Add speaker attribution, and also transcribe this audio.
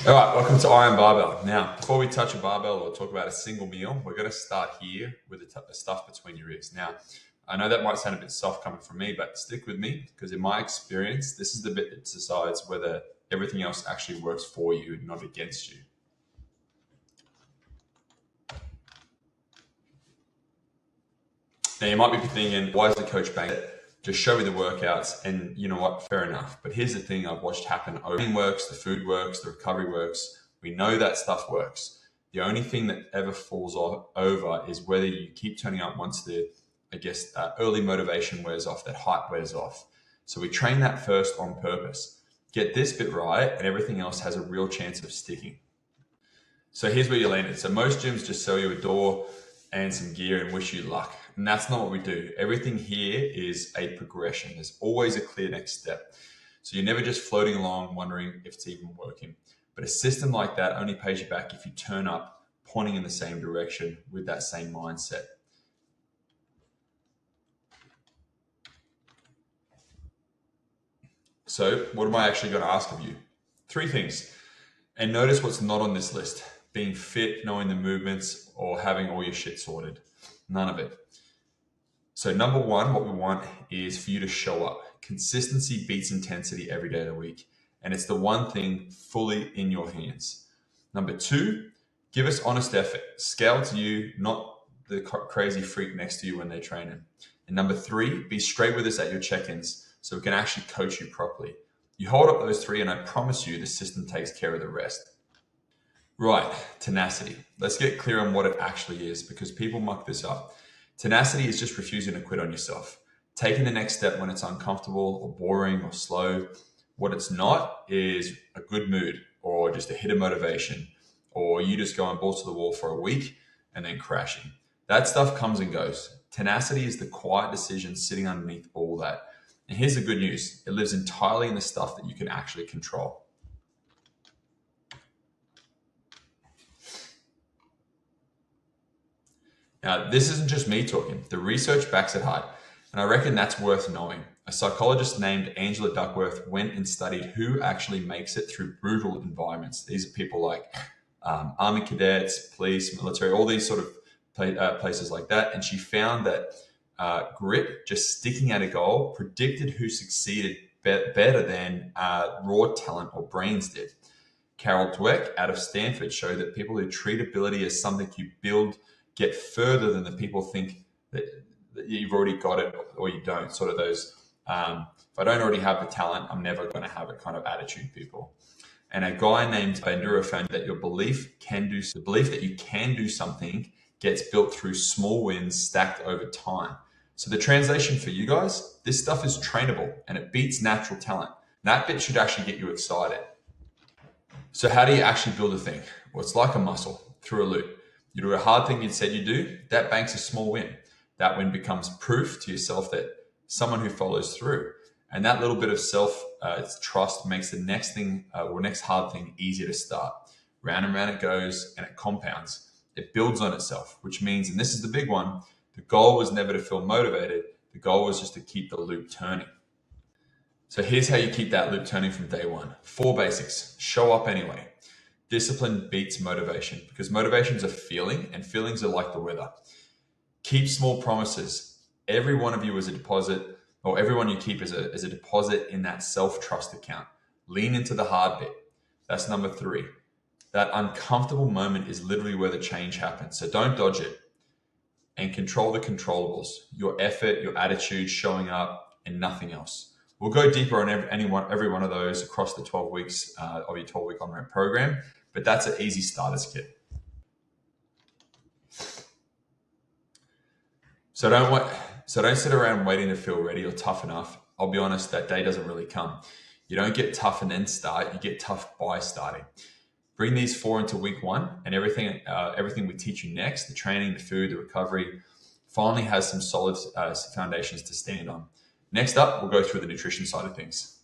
Speaker 1: All right, welcome to Iron Barbell. Now, before we touch a barbell or talk about a single meal, we're going to start here with the stuff between your ears. Now, I know that might sound a bit soft coming from me, but stick with me because in my experience, this is the bit that decides whether everything else actually works for you, not against you. Now, you might be thinking, why is the coach bang it? Just show me the workouts, and you know what? Fair enough. But here's the thing I've watched happen. Everything works, the food works, the recovery works. We know that stuff works. The only thing that ever falls over is whether you keep turning up once the, early motivation wears off, that hype wears off. So we train that first on purpose. Get this bit right, and everything else has a real chance of sticking. So here's where you landed. So most gyms just sell you a door and some gear and wish you luck. And that's not what we do. Everything here is a progression. There's always a clear next step. So you're never just floating along wondering if it's even working. But a system like that only pays you back if you turn up pointing in the same direction with that same mindset. So what am I actually going to ask of you? 3 things. And notice what's not on this list. Being fit, knowing the movements, or having all your shit sorted. None of it. So number 1, what we want is for you to show up. Consistency beats intensity every day of the week. And it's the one thing fully in your hands. Number 2, give us honest effort. Scale to you, not the crazy freak next to you when they're training. And number 3, be straight with us at your check-ins so we can actually coach you properly. You hold up those 3 and I promise you the system takes care of the rest. Right, tenacity. Let's get clear on what it actually is because people muck this up. Tenacity is just refusing to quit on yourself. Taking the next step when it's uncomfortable or boring or slow. What it's not is a good mood or just a hit of motivation or you just going balls to the wall for a week and then crashing. That stuff comes and goes. Tenacity is the quiet decision sitting underneath all that. And here's the good news. It lives entirely in the stuff that you can actually control. Now, this isn't just me talking. The research backs it hard, and I reckon that's worth knowing. A psychologist named Angela Duckworth went and studied who actually makes it through brutal environments. These are people like Army cadets, police, military, all these sort of places like that. And she found that grit, just sticking at a goal, predicted who succeeded better than raw talent or brains did. Carol Dweck out of Stanford showed that people who treat ability as something you build get further than the people think that you've already got it or you don't. Sort of those, if I don't already have the talent, I'm never going to have it kind of attitude people. And a guy named Bandura found that your belief that you can do something gets built through small wins stacked over time. So the translation for you guys, this stuff is trainable and it beats natural talent. That bit should actually get you excited. So how do you actually build a thing? Well, it's like a muscle through a loop. You do a hard thing you said you do, that banks a small win. That win becomes proof to yourself that someone who follows through. And that little bit of self-trust makes the next thing or next hard thing easier to start. Round and round it goes and it compounds. It builds on itself, which means, and this is the big one, the goal was never to feel motivated. The goal was just to keep the loop turning. So here's how you keep that loop turning from day 1. 4 basics. Show up anyway. Discipline beats motivation because motivation is a feeling and feelings are like the weather. Keep small promises. Every one of you is a deposit, or everyone you keep is a deposit in that self-trust account. Lean into the hard bit. That's number 3. That uncomfortable moment is literally where the change happens. So don't dodge it. And control the controllables. Your effort, your attitude, showing up, and nothing else. We'll go deeper on every one of those across the 12 weeks of your 12-week on-ramp program, but that's an easy starters kit. So don't sit around waiting to feel ready or tough enough. I'll be honest, that day doesn't really come. You don't get tough and then start. You get tough by starting. Bring these 4 into week 1, and everything we teach you next, the training, the food, the recovery, finally has some solid foundations to stand on. Next up, we'll go through the nutrition side of things.